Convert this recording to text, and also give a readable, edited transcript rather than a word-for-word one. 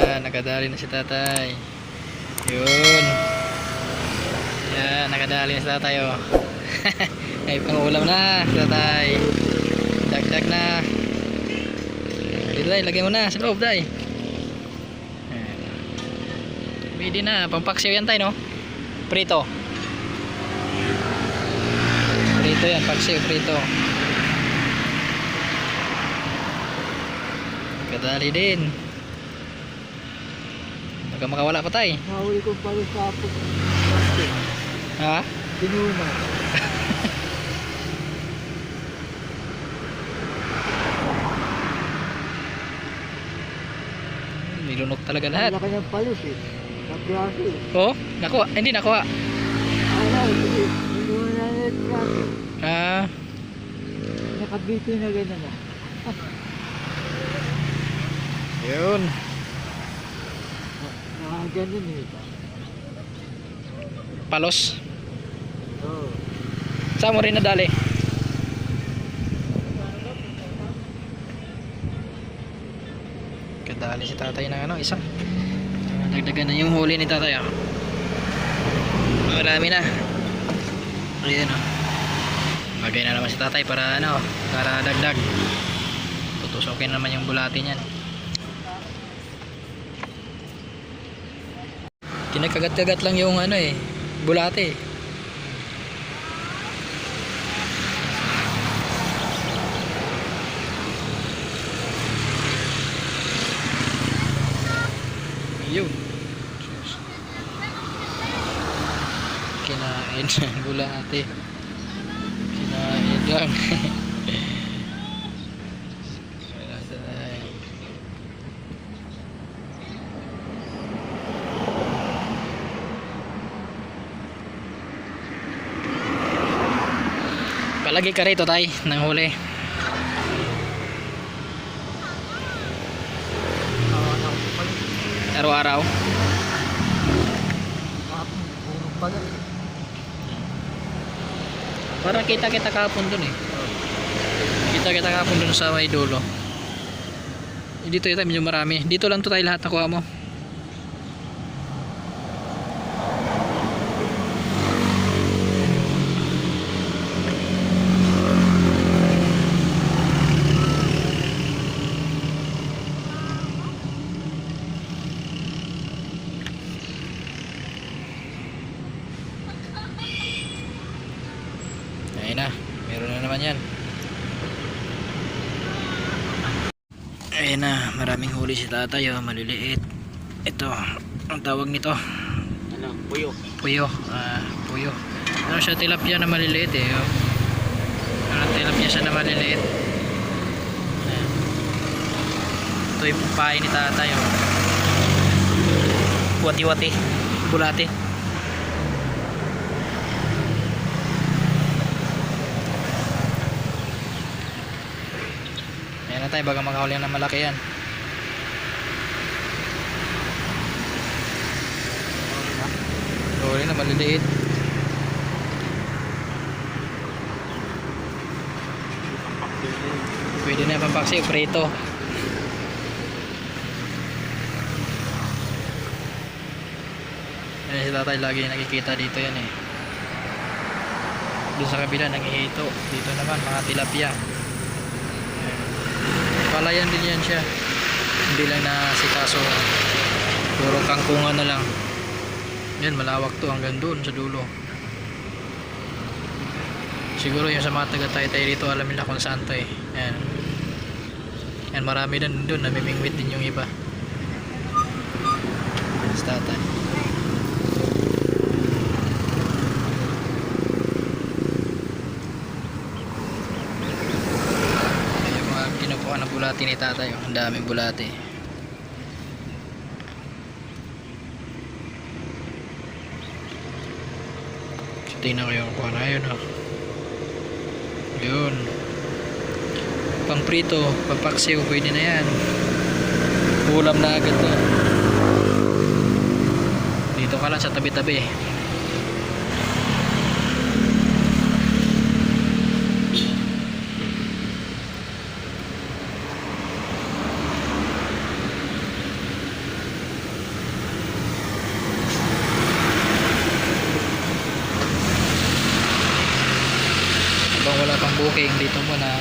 Yan, nakadali na si tatay. Yun. Yan, nakadali na si tatay oh. Ay, pangulam na si tatay. Dagdag na. Dito tay, lagay mo na sa loob tay. Pwede na, pampaksiw yan tay no. Prito. Prito yan, paksiw, prito. Kadali din. Baka makawala pa tay. Nahuli ko pala sa apo. Ha? Tinuna. Nilunok talaga lahat. Laki ng palis eh. Sa braso eh. Oh, nakuha. Hindi nakuha. Hindi mo na nag-braso. Ah, Nakabito na gano'n na. yun. Ganun eh. Palos. Oo. Saan mo rin nadali? Kadali si tatay ng ano, isa. Dagdagan na yung huli ni tatay ah. Marami na. Ayan oh. Bagay na naman si tatay para ano, para dagdag. Tutusokin naman yung bulati niyan. Kinakagat-kagat lang yung ano eh, bulate. Yun. Kinain bulate. Kinain lang. Palagi ka rito tay nang huli. Araw-araw. Parang kita-kita kahapon dun eh. Kita-kita kahapon dun sa may dulo. Dito ito medyo marami. Dito lang to tayo lahat nakuha mo. Ayun na, meron na naman yan. Ayun na, maraming huli si tatay oh, maliliit. Ito, ang tawag nito? Ano? Puyo. Puyo, puyo. Ano siya, tilapia na maliliit eh oh. Ano, tilapia siya na maliliit. Ayan. Ito yung pain ni tatay oh. Wati-wati, bulati. Ayan na tayo, baga makahuli na malaki yan. Huli na maliliit. Pwede na yung pampaksi, prito. Ayan si tatay, lagi nakikita dito yan eh. Doon sa kabila nangihito. Dito naman mga tilapia. Palayan din yan siya. Hindi lang na sikaso. Puro kangkungan na lang. Yan, malawak to hanggang doon sa dulo. Siguro yung sa mga taga-Taytay rito, alam nila kung saan to eh. Yan. Yan, marami din doon. Namimingwit din yung iba. Sa tatay. Yung mga kinukuha ng bulati ni tatay. Ang daming bulati. Tingnan ko yung kuha na yun oh. Yun. Pang prito, pampaksiw, pwede na yan. Ulam na agad na. Dito ka lang sa tabi-tabi. booking dito muna.